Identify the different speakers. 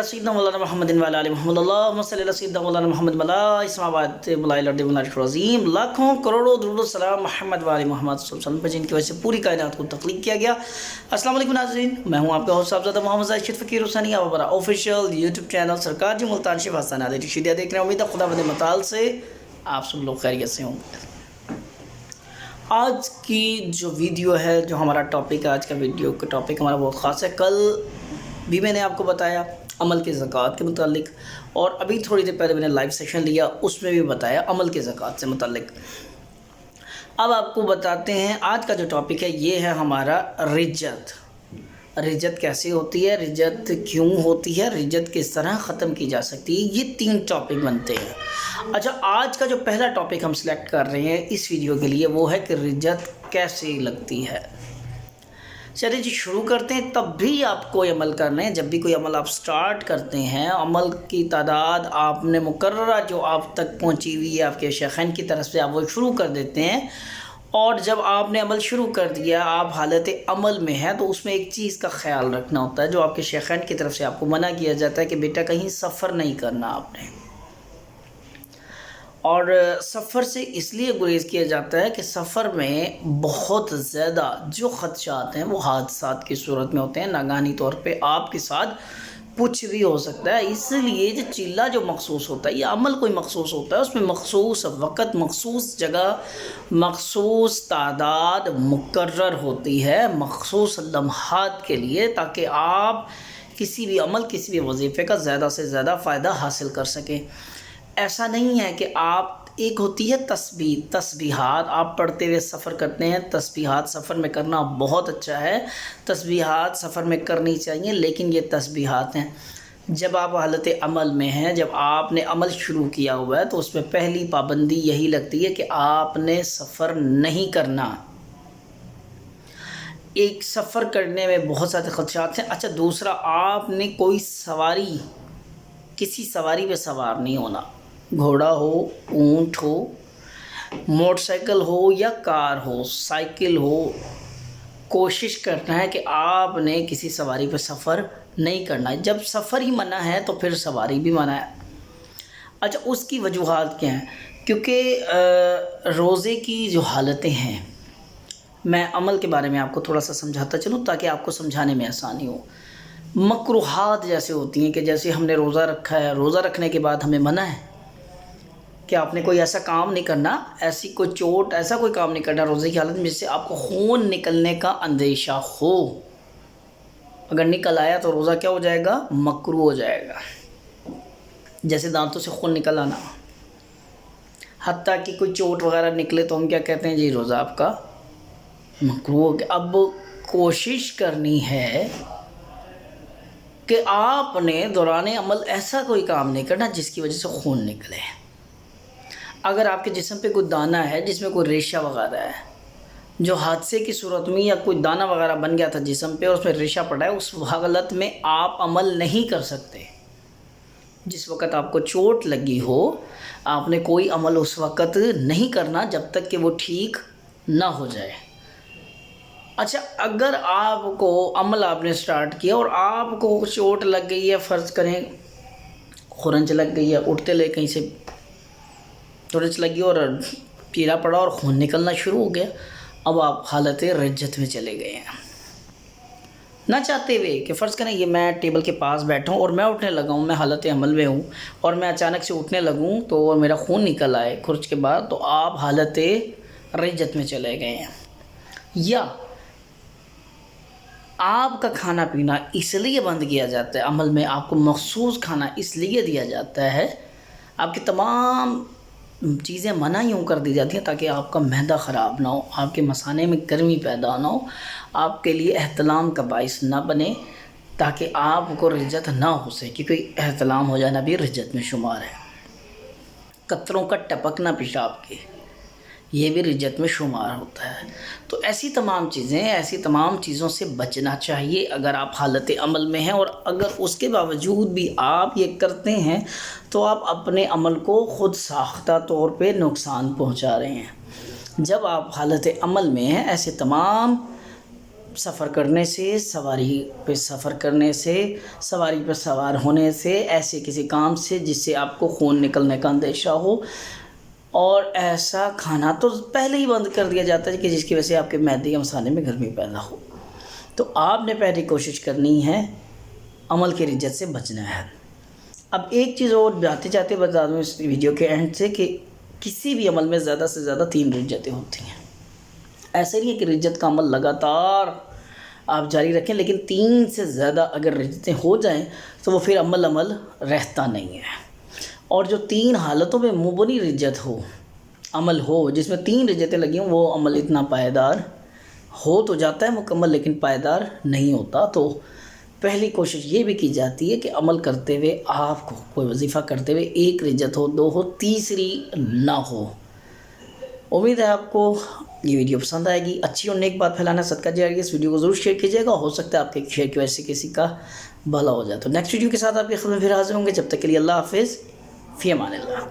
Speaker 1: سیدنا مولانا محمد وعلی آل محمد اللہم صلی علی سیدنا مولانا محمد ملائے اسماوات ملائے الارض ملائے عظیم لاکھوں کروڑوں درود و سلام محمد وعلی محمد صلی اللہ علیہ وسلم پر جن کی وجہ سے پوری کائنات کو تخلیق کیا گیا۔ السلام علیکم ناظرین، میں ہوں آپ کا ہوسٹ صاحبزادہ محمد زاہد شریف فقیر حسینی، آپ ہمارا آفیشیل یوٹیوب چینل سرکار جی ملتان شفا سناد رشیدیہ دیکھ رہے ہیں۔ امید ہے خدا بند مطال سے آپ سب لوگ خیریت سے ہوں گے۔ آج کی جو ویڈیو ہے، جو ہمارا ٹاپک ہے، آج کا ویڈیو کا ٹاپک ہمارا بہت خاص ہے۔ کل بھی میں نے آپ کو بتایا عمل کے زکوٰۃ کے متعلق، اور ابھی تھوڑی دیر پہلے میں نے لائیو سیشن لیا، اس میں بھی بتایا عمل کے زکوٰۃ سے متعلق۔ اب آپ کو بتاتے ہیں آج کا جو ٹاپک ہے، یہ ہے ہمارا رجت۔ رجت کیسے ہوتی ہے، رجت کیوں ہوتی ہے، رجت کس طرح ختم کی جا سکتی ہے، یہ 3 ٹاپک بنتے ہیں۔ اچھا، آج کا جو پہلا ٹاپک ہم سلیکٹ کر رہے ہیں اس ویڈیو کے لیے، وہ ہے کہ رجت کیسے لگتی ہے۔ چلیے جی، شروع کرتے ہیں۔ تب بھی آپ کوئی عمل کرنا ہے، جب بھی کوئی عمل آپ سٹارٹ کرتے ہیں، عمل کی تعداد آپ نے مقررہ جو آپ تک پہنچی ہوئی ہے آپ کے شیخین کی طرف سے، آپ وہ شروع کر دیتے ہیں۔ اور جب آپ نے عمل شروع کر دیا، آپ حالت عمل میں ہیں، تو اس میں ایک چیز کا خیال رکھنا ہوتا ہے جو آپ کے شیخین کی طرف سے آپ کو منع کیا جاتا ہے کہ بیٹا کہیں سفر نہیں کرنا آپ نے۔ اور سفر سے اس لیے گریز کیا جاتا ہے کہ سفر میں بہت زیادہ جو خدشات ہیں وہ حادثات کی صورت میں ہوتے ہیں، ناگہانی طور پہ آپ کے ساتھ کچھ بھی ہو سکتا ہے۔ اس لیے جو چیلہ جو مخصوص ہوتا ہے، یہ عمل کوئی مخصوص ہوتا ہے، اس میں مخصوص وقت، مخصوص جگہ، مخصوص تعداد مقرر ہوتی ہے مخصوص لمحات کے لیے، تاکہ آپ کسی بھی عمل، کسی بھی وظیفے کا زیادہ سے زیادہ فائدہ حاصل کر سکیں۔ ایسا نہیں ہے کہ آپ، ایک ہوتی ہے تسبیحات، آپ پڑھتے ہوئے سفر کرتے ہیں، تسبیحات سفر میں کرنا بہت اچھا ہے، تسبیحات سفر میں کرنی چاہیے، لیکن یہ تسبیحات ہیں جب آپ حالت عمل میں ہیں، جب آپ نے عمل شروع کیا ہوا ہے، تو اس میں پہلی پابندی یہی لگتی ہے کہ آپ نے سفر نہیں کرنا۔ ایک سفر کرنے میں بہت سارے خدشات ہیں۔ اچھا، دوسرا، آپ نے کوئی سواری، کسی سواری پہ سوار نہیں ہونا، گھوڑا ہو، اونٹ ہو، موٹر سائیکل ہو یا کار ہو، سائیکل ہو، کوشش کرنا ہے کہ آپ نے کسی سواری پہ سفر نہیں کرنا ہے۔ جب سفر ہی منع ہے تو پھر سواری بھی منع ہے۔ اچھا، اس کی وجوہات کیا ہیں؟ کیونکہ روزے کی جو حالتیں ہیں، میں عمل کے بارے میں آپ کو تھوڑا سا سمجھاتا چلوں تاکہ آپ کو سمجھانے میں آسانی ہو۔ مکروہات جیسے ہوتی ہیں کہ جیسے ہم نے روزہ رکھا ہے، روزہ رکھنے کے بعد ہمیں منع ہے کہ آپ نے کوئی ایسا کام نہیں کرنا، ایسی کوئی چوٹ، ایسا کوئی کام نہیں کرنا روزے کی حالت میں جس سے آپ کو خون نکلنے کا اندیشہ ہو۔ اگر نکل آیا تو روزہ کیا ہو جائے گا؟ مکروہ ہو جائے گا۔ جیسے دانتوں سے خون نکل آنا، حتیٰ کہ کوئی چوٹ وغیرہ نکلے تو ہم کیا کہتے ہیں؟ جی روزہ آپ کا مکروہ ہو گیا۔ اب کوشش کرنی ہے کہ آپ نے دوران عمل ایسا کوئی کام نہیں کرنا جس کی وجہ سے خون نکلے۔ اگر آپ کے جسم پہ کوئی دانہ ہے جس میں کوئی ریشہ وغیرہ ہے، جو حادثے کی صورت میں یا کوئی دانہ وغیرہ بن گیا تھا جسم پہ اور اس میں ریشہ پڑا ہے، اس حالت میں آپ عمل نہیں کر سکتے۔ جس وقت آپ کو چوٹ لگی ہو، آپ نے کوئی عمل اس وقت نہیں کرنا جب تک کہ وہ ٹھیک نہ ہو جائے۔ اچھا، اگر آپ کو عمل آپ نے سٹارٹ کیا اور آپ کو چوٹ لگ گئی ہے، فرض کریں خرنچ لگ گئی ہے، اٹھتے لے کہیں سے خرنچ لگی اور پیلا پڑا اور خون نکلنا شروع ہو گیا، اب آپ حالت رجت میں چلے گئے ہیں۔ نہ چاہتے ہوئے کہ فرض کریں یہ میں ٹیبل کے پاس بیٹھا ہوں اور میں اٹھنے لگا ہوں، میں حالت عمل میں ہوں اور میں اچانک سے اٹھنے لگوں تو میرا خون نکل آئے خرچ کے بعد، تو آپ حالت رجت میں چلے گئے ہیں۔ یا آپ کا کھانا پینا اس لیے بند کیا جاتا ہے عمل میں، آپ کو مخصوص کھانا اس لیے دیا جاتا ہے، آپ کی تمام چیزیں منع یوں کر دی جاتی ہیں تاکہ آپ کا معدہ خراب نہ ہو، آپ کے مثانے میں گرمی پیدا نہ ہو، آپ کے لیے احتلام کا باعث نہ بنے، تاکہ آپ کو رجت نہ ہو سکے، کیونکہ احتلام ہو جانا بھی رجت میں شمار ہے۔ قطروں کا ٹپکنا پیشاب کے، یہ بھی رجت میں شمار ہوتا ہے۔ تو ایسی تمام چیزوں سے بچنا چاہیے اگر آپ حالت عمل میں ہیں، اور اگر اس کے باوجود بھی آپ یہ کرتے ہیں تو آپ اپنے عمل کو خود ساختہ طور پہ نقصان پہنچا رہے ہیں۔ جب آپ حالت عمل میں ہیں، ایسے تمام سفر کرنے سے، سواری پہ سفر کرنے سے، سواری پہ سوار ہونے سے، ایسے کسی کام سے جس سے آپ کو خون نکلنے کا اندیشہ ہو، اور ایسا کھانا تو پہلے ہی بند کر دیا جاتا ہے کہ جس کی وجہ سے آپ کے معدے یا مثانے میں گرمی پیدا ہو۔ تو آپ نے پہلی کوشش کرنی ہے عمل کی رجت سے بچنا ہے۔ اب ایک چیز اور جاتے جاتے بتا دوں اس ویڈیو کے اینڈ سے کہ کسی بھی عمل میں زیادہ سے زیادہ 3 رجتیں ہوتی ہیں۔ ایسے نہیں ہے کہ رجت کا عمل لگاتار آپ جاری رکھیں، لیکن 3 سے زیادہ اگر رجتیں ہو جائیں تو وہ پھر عمل رہتا نہیں ہے۔ اور جو 3 حالتوں میں مبنی رجت ہو، عمل ہو جس میں 3 رجتیں لگی ہوں، وہ عمل اتنا پائیدار ہو تو جاتا ہے مکمل، لیکن پائیدار نہیں ہوتا۔ تو پہلی کوشش یہ بھی کی جاتی ہے کہ عمل کرتے ہوئے آپ کو کوئی وظیفہ کرتے ہوئے 1 رجت ہو، 2 ہو، تیسری نہ ہو۔ امید ہے آپ کو یہ ویڈیو پسند آئے گی۔ اچھی اور نیک بات پھیلانا صدقہ جاریہ ہے۔ اس ویڈیو کو ضرور شیئر کیجیے گا، ہو سکتا ہے آپ کے شیئر کی وجہ سے کسی کا بھلا ہو جائے۔ تو نیکسٹ ویڈیو کے ساتھ آپ کی خدمت میں پھر حاضر ہوں گے، جب تک کے لیے اللہ حافظ، فی امان اللہ۔